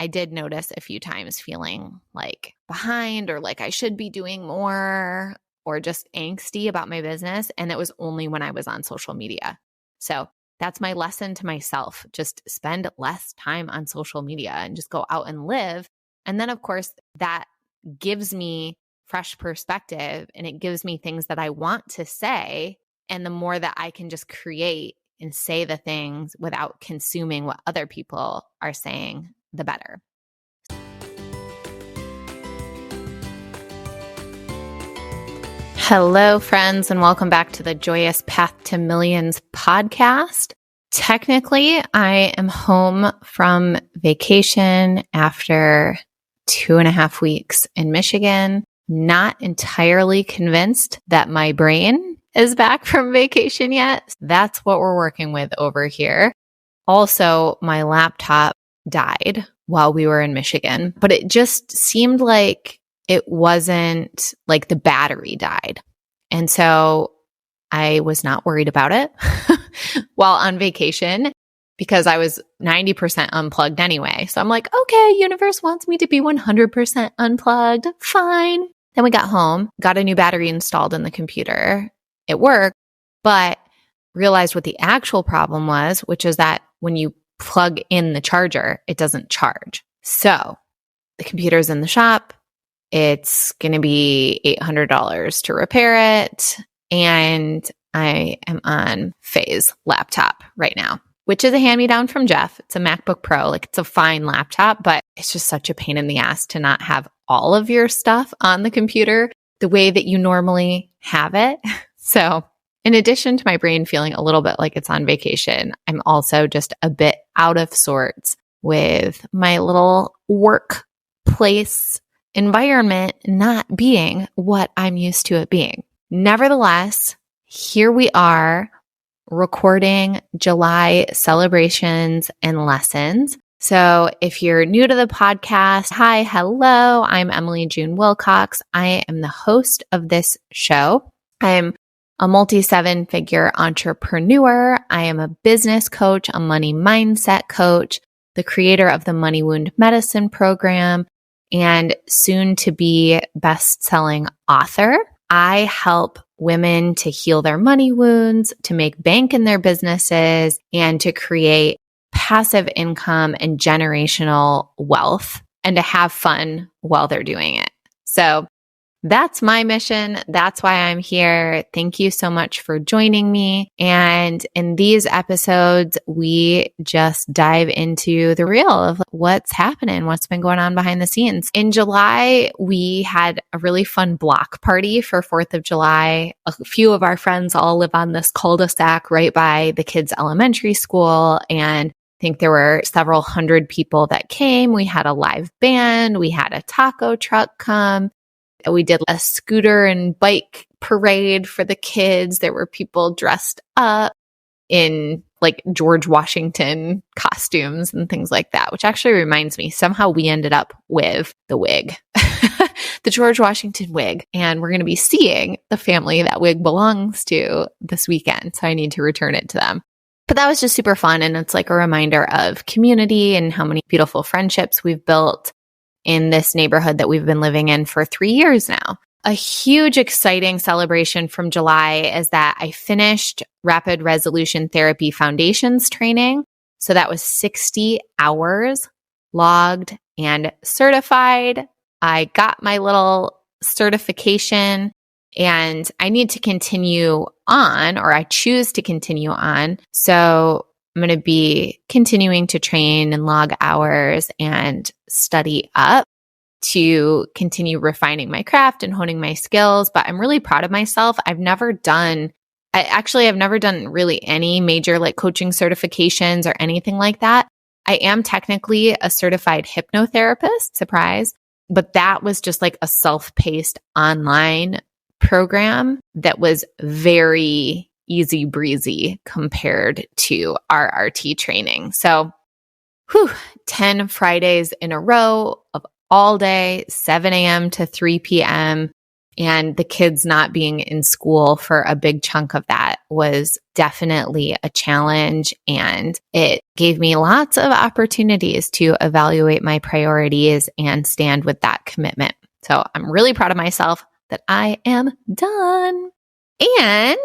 I did notice a few times feeling like behind or like I should be doing more or just angsty about my business. And it was only when I was on social media. So that's my lesson to myself. Just spend less time on social media and just go out and live. And then, of course, that gives me fresh perspective and it gives me things that I want to say. And the more that I can just create and say the things without consuming what other people are saying, the better. Hello, friends, and welcome back to the Joyous Path to Millions podcast. Technically, I am home from vacation after 2.5 weeks in Michigan. Not entirely convinced that my brain is back from vacation yet. That's what we're working with over here. Also, my laptop died while we were in Michigan, but it just seemed like it wasn't like the battery died. And so I was not worried about it while on vacation because I was 90% unplugged anyway. So I'm like, okay, universe wants me to be 100% unplugged. Fine. Then we got home, got a new battery installed in the computer. It worked, but realized what the actual problem was, which is that when you plug in the charger, it doesn't charge. So the computer's in the shop. It's going to be $800 to repair it. And I am on Faye's laptop right now, which is a hand-me-down from Jeff. It's a MacBook Pro. Like, it's a fine laptop, but it's just such a pain in the ass to not have all of your stuff on the computer the way that you normally have it. So in addition to my brain feeling a little bit like it's on vacation, I'm also just a bit out of sorts with my little workplace environment not being what I'm used to it being. Nevertheless, here we are recording July celebrations and lessons. So if you're new to the podcast, hi, hello, I'm Emily June Wilcox. I am the host of this show. I'm a multi-7-figure entrepreneur. I am a business coach, a money mindset coach, the creator of the Money Wound Medicine program, and soon to be best-selling author. I help women to heal their money wounds, to make bank in their businesses, and to create passive income and generational wealth, and to have fun while they're doing it. So that's my mission. That's why I'm here. Thank you so much for joining me. And in these episodes, we just dive into the real of what's happening, what's been going on behind the scenes. In July, we had a really fun block party for 4th of July. A few of our friends all live on this cul-de-sac right by the kids' elementary school. And I think there were several hundred people that came. We had a live band. We had a taco truck come. We did a scooter and bike parade for the kids. There were people dressed up in like George Washington costumes and things like that, which actually reminds me, somehow we ended up with the wig, the George Washington wig. And we're going to be seeing the family that wig belongs to this weekend. So I need to return it to them. But that was just super fun. And it's like a reminder of community and how many beautiful friendships we've built in this neighborhood that we've been living in for 3 years now. A huge, exciting celebration from July is that I finished Rapid Resolution Therapy Foundations training. So that was 60 hours logged and certified. I got my little certification and I need to continue on, or I choose to continue on. So I'm going to be continuing to train and log hours and study up to continue refining my craft and honing my skills. But I'm really proud of myself. I've never done really any major like coaching certifications or anything like that. I am technically a certified hypnotherapist, surprise, but that was just like a self-paced online program that was very easy breezy compared to RRT training. So 10 Fridays in a row of all day, 7 a.m. to 3 p.m. And the kids not being in school for a big chunk of that was definitely a challenge, and it gave me lots of opportunities to evaluate my priorities and stand with that commitment. So I'm really proud of myself that I am done. And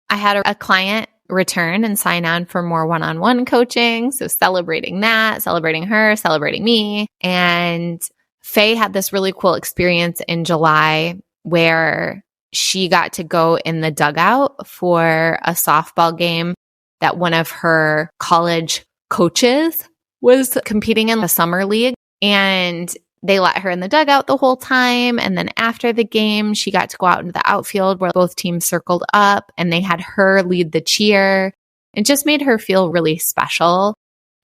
I had a client return and sign on for more one-on-one coaching. So celebrating that, celebrating her, celebrating me. And Faye had this really cool experience in July where she got to go in the dugout for a softball game that one of her college coaches was competing in the summer league. And they let her in the dugout the whole time. And then after the game, she got to go out into the outfield where both teams circled up and they had her lead the cheer. It just made her feel really special.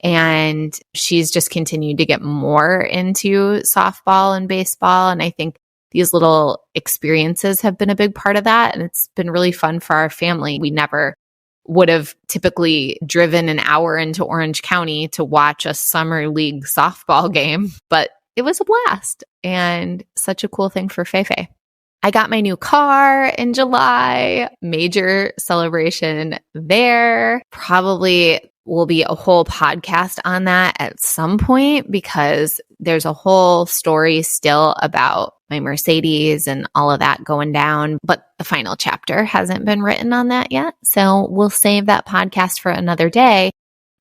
And she's just continued to get more into softball and baseball. And I think these little experiences have been a big part of that. And it's been really fun for our family. We never would have typically driven an hour into Orange County to watch a summer league softball game, but it was a blast and such a cool thing for Feifei. I got my new car in July, major celebration there. Probably will be a whole podcast on that at some point because there's a whole story still about my Mercedes and all of that going down, but the final chapter hasn't been written on that yet. So we'll save that podcast for another day.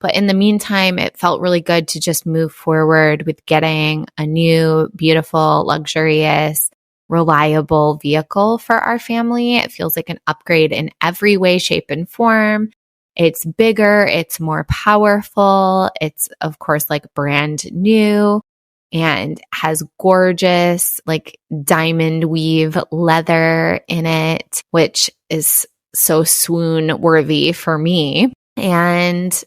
But in the meantime, it felt really good to just move forward with getting a new, beautiful, luxurious, reliable vehicle for our family. It feels like an upgrade in every way, shape, and form. It's bigger, it's more powerful. It's, of course, like brand new and has gorgeous, like diamond weave leather in it, which is so swoon worthy for me. And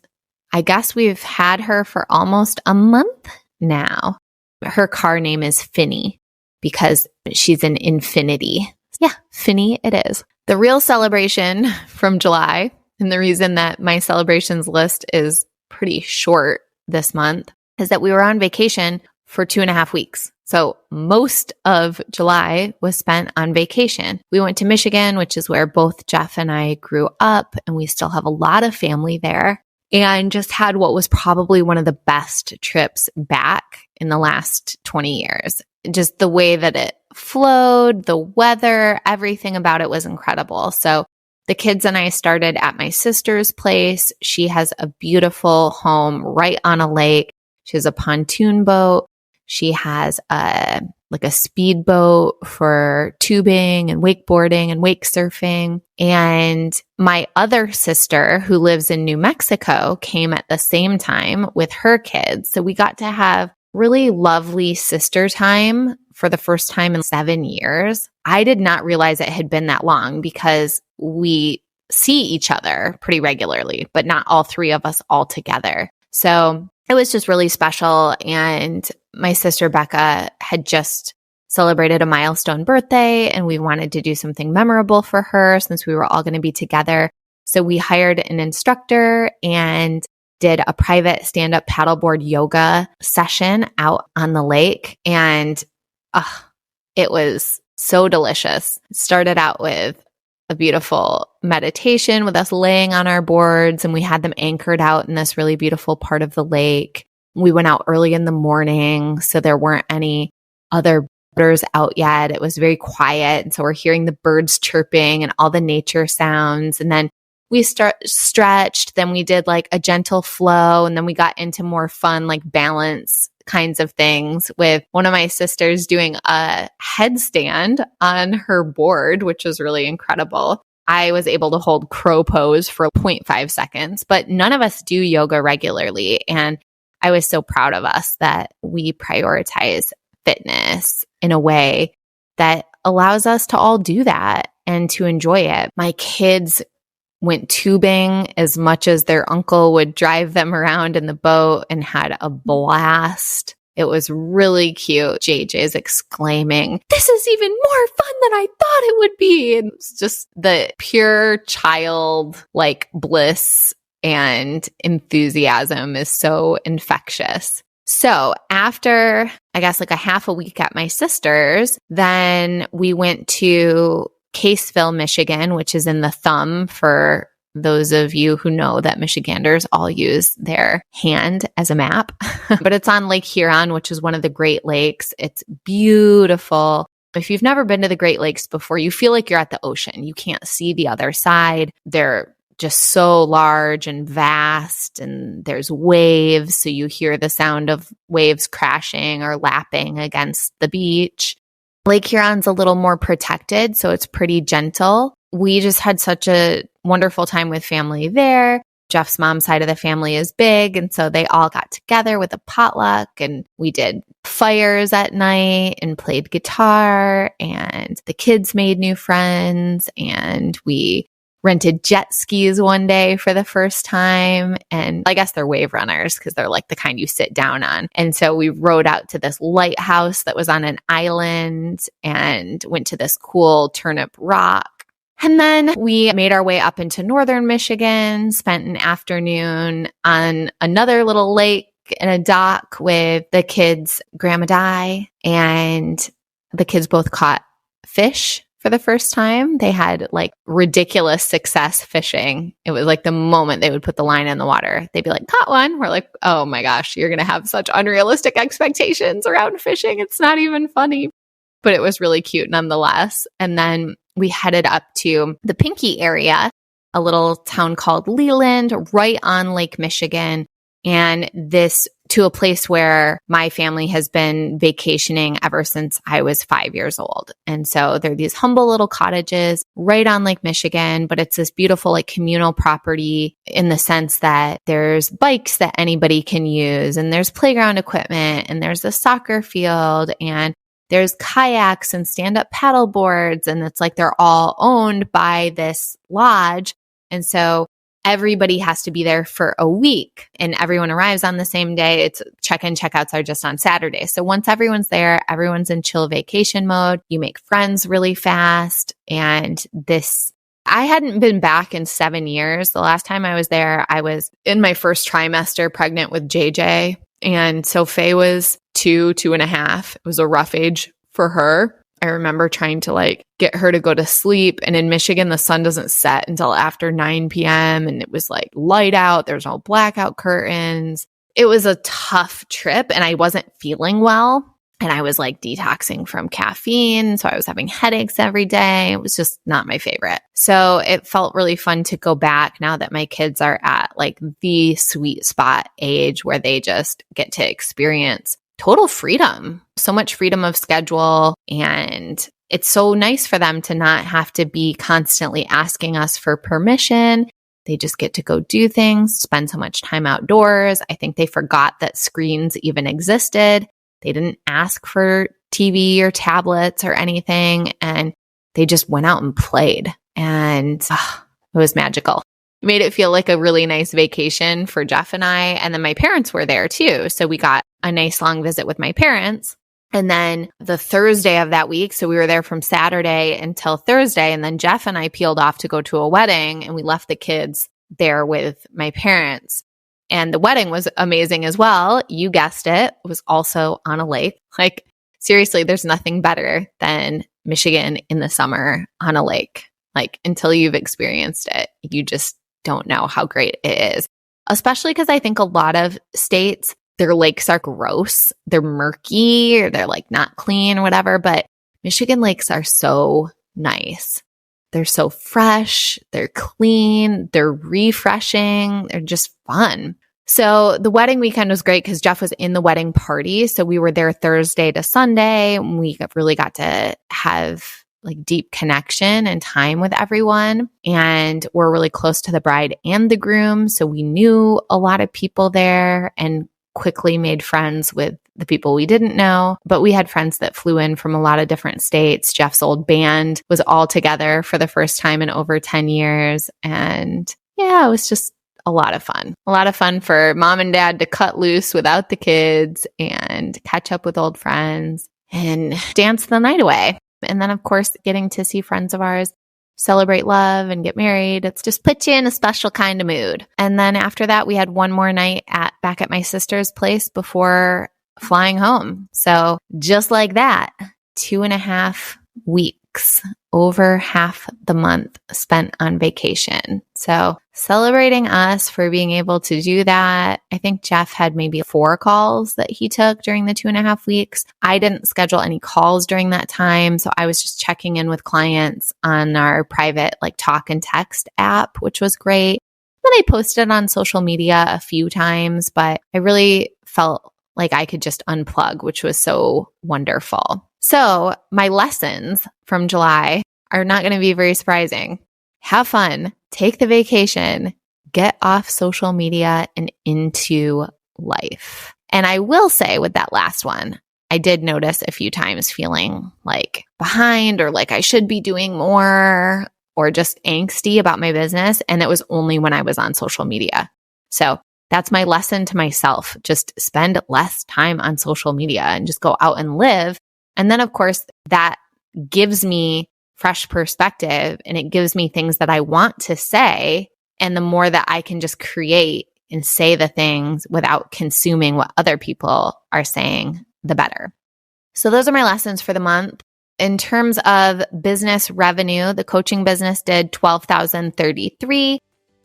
I guess we've had her for almost a month now. Her car name is Finny because she's an infinity. Yeah, Finny it is. The real celebration from July, and the reason that my celebrations list is pretty short this month, is that we were on vacation for 2.5 weeks. So most of July was spent on vacation. We went to Michigan, which is where both Jeff and I grew up, and we still have a lot of family there. And just had what was probably one of the best trips back in the last 20 years. Just the way that it flowed, the weather, everything about it was incredible. So the kids and I started at my sister's place. She has a beautiful home right on a lake. She has a pontoon boat. She has a speedboat for tubing and wakeboarding and wake surfing. And my other sister, who lives in New Mexico, came at the same time with her kids. So we got to have really lovely sister time for the first time in 7 years. I did not realize it had been that long because we see each other pretty regularly, but not all three of us all together. So it was just really special. And my sister Becca had just celebrated a milestone birthday, and we wanted to do something memorable for her since we were all going to be together. So we hired an instructor and did a private stand-up paddleboard yoga session out on the lake. And it was so delicious. It started out with a beautiful meditation with us laying on our boards, and we had them anchored out in this really beautiful part of the lake. We went out early in the morning, so there weren't any other boaters out yet. It was very quiet, and so we're hearing the birds chirping and all the nature sounds. And then we stretched, then we did like a gentle flow, and then we got into more fun, like balance kinds of things with one of my sisters doing a headstand on her board, which was really incredible. I was able to hold crow pose for 0.5 seconds, but none of us do yoga regularly. And I was so proud of us that we prioritize fitness in a way that allows us to all do that and to enjoy it. My kids went tubing as much as their uncle would drive them around in the boat and had a blast. It was really cute. JJ's exclaiming, "This is even more fun than I thought it would be." And it's just the pure child like bliss and enthusiasm is so infectious. So after, I guess, like a half a week at my sister's, then we went to Caseville, Michigan, which is in the thumb for those of you who know that Michiganders all use their hand as a map. But it's on Lake Huron, which is one of the Great Lakes. It's beautiful. If you've never been to the Great Lakes before, you feel like you're at the ocean. You can't see the other side. They're just so large and vast, and there's waves. So you hear the sound of waves crashing or lapping against the beach. Lake Huron's a little more protected, so it's pretty gentle. We just had such a wonderful time with family there. Jeff's mom's side of the family is big, and so they all got together with a potluck, and we did fires at night and played guitar, and the kids made new friends, and we rented jet skis one day for the first time. And I guess they're wave runners because they're like the kind you sit down on. And so we rode out to this lighthouse that was on an island and went to this cool Turnip Rock. And then we made our way up into northern Michigan, spent an afternoon on another little lake in a dock with the kids' Grandma Di, and the kids both caught fish for the first time. They had like ridiculous success fishing. It was like the moment they would put the line in the water, they'd be like, caught one. We're like, oh my gosh, you're going to have such unrealistic expectations around fishing. It's not even funny. But it was really cute nonetheless. And then we headed up to the Pinky area, a little town called Leland, right on Lake Michigan. And this to a place where my family has been vacationing ever since I was 5 years old. And so there are these humble little cottages right on Lake Michigan, but it's this beautiful like communal property in the sense that there's bikes that anybody can use, and there's playground equipment, and there's a soccer field, and there's kayaks and stand-up paddle boards, and it's like they're all owned by this lodge. And so everybody has to be there for a week, and everyone arrives on the same day. It's check-in, checkouts are just on Saturday. So once everyone's there, everyone's in chill vacation mode. You make friends really fast. And I hadn't been back in 7 years. The last time I was there, I was in my first trimester pregnant with JJ. And so Faye was 2.5. It was a rough age for her. I remember trying to like get her to go to sleep. And in Michigan, the sun doesn't set until after 9 p.m. And it was like light out. There's no blackout curtains. It was a tough trip, and I wasn't feeling well. And I was like detoxing from caffeine. So I was having headaches every day. It was just not my favorite. So it felt really fun to go back now that my kids are at like the sweet spot age where they just get to experience total freedom, so much freedom of schedule. And it's so nice for them to not have to be constantly asking us for permission. They just get to go do things, spend so much time outdoors. I think they forgot that screens even existed. They didn't ask for TV or tablets or anything, and they just went out and played. And it was magical. It made it feel like a really nice vacation for Jeff and I. And then my parents were there too. So we got a nice long visit with my parents. And then the Thursday of that week, so we were there from Saturday until Thursday. And then Jeff and I peeled off to go to a wedding, and we left the kids there with my parents. And the wedding was amazing as well. You guessed it. It was also on a lake. Like, seriously, there's nothing better than Michigan in the summer on a lake. Like, until you've experienced it, you just don't know how great it is. Especially because I think a lot of states, their lakes are gross. They're murky, or they're like not clean or whatever. But Michigan lakes are so nice. They're so fresh, they're clean, they're refreshing, they're just fun. So the wedding weekend was great because Jeff was in the wedding party. So we were there Thursday to Sunday, and we really got to have like deep connection and time with everyone. And we're really close to the bride and the groom. So we knew a lot of people there and quickly made friends with the people we didn't know, but we had friends that flew in from a lot of different states. Jeff's old band was all together for the first time in over 10 years. And yeah, it was just a lot of fun. A lot of fun for mom and dad to cut loose without the kids and catch up with old friends and dance the night away. And then, of course, getting to see friends of ours celebrate love and get married. It's just puts you in a special kind of mood. And then after that, we had one more night back at my sister's place before flying home. So just like that, 2.5 weeks weeks, over half the month spent on vacation. So celebrating us for being able to do that. I think Jeff had maybe 4 calls that he took during the 2.5 weeks. I didn't schedule any calls during that time. So I was just checking in with clients on our private talk and text app, which was great. Then I posted on social media a few times, but I really felt like I could just unplug, which was so wonderful. So my lessons from July are not going to be very surprising. Have fun, take the vacation, get off social media and into life. And I will say with that last one, I did notice a few times feeling behind or I should be doing more or just angsty about my business. And it was only when I was on social media. So that's my lesson to myself. Just spend less time on social media and just go out and live. And then, of course, that gives me fresh perspective and it gives me things that I want to say. And the more that I can just create and say the things without consuming what other people are saying, the better. So those are my lessons for the month. In terms of business revenue, the coaching business did $12,033.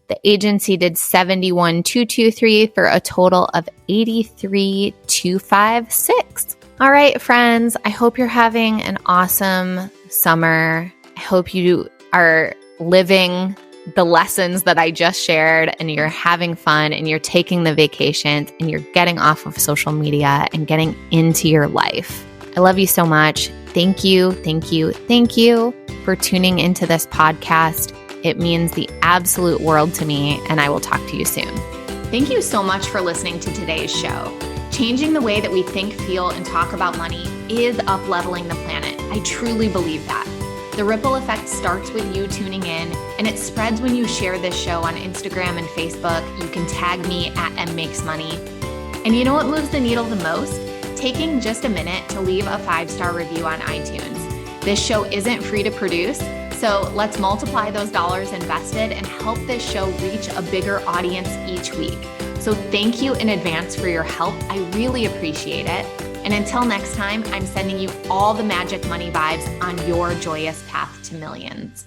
The agency did $71,223 for a total of $83,256. All right, friends, I hope you're having an awesome summer. I hope you are living the lessons that I just shared and you're having fun and you're taking the vacations and you're getting off of social media and getting into your life. I love you so much. Thank you, thank you, thank you for tuning into this podcast. It means the absolute world to me, and I will talk to you soon. Thank you so much for listening to today's show. Changing the way that we think, feel, and talk about money is up-leveling the planet. I truly believe that. The ripple effect starts with you tuning in, and it spreads when you share this show on Instagram and Facebook. You can tag me at mmakesmoney. And you know what moves the needle the most? Taking just a minute to leave a 5-star review on iTunes. This show isn't free to produce, so let's multiply those dollars invested and help this show reach a bigger audience each week. So thank you in advance for your help. I really appreciate it. And until next time, I'm sending you all the magic money vibes on your joyous path to millions.